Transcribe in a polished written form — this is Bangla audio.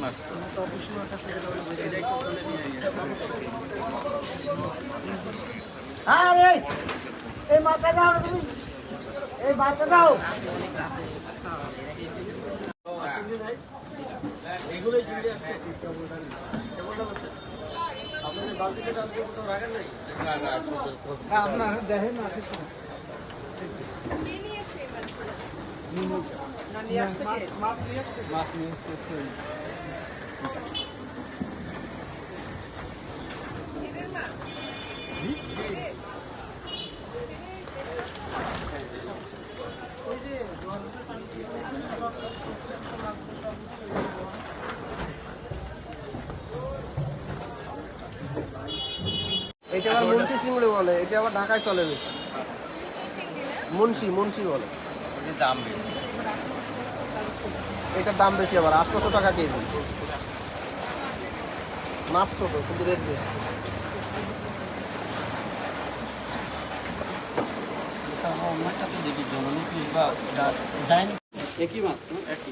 মাছ তো অবশ্যই মাছ আছে এটাই তো বলে নিয়ে আরে এই মাথা দাও তুমি এই মাথা দাও এগুলোই চিংড়ি আছে কেমনটা বলছে আপনাদের বালতিতে টালতে কোথাও রাখেন নাই না আপনার দেখেন আছে মাছ নিয়ে আসছে এটা আবার মুন্সি চিংড়ি বলে, এটা আবার ঢাকায় চলে বেশি। মুন্সি বলে। দাম বেশি, এটার দাম বেশি আবার 800 টাকা কেজি। মাছ ছোট কিন্তু রেট বেশি। একই মাছ একই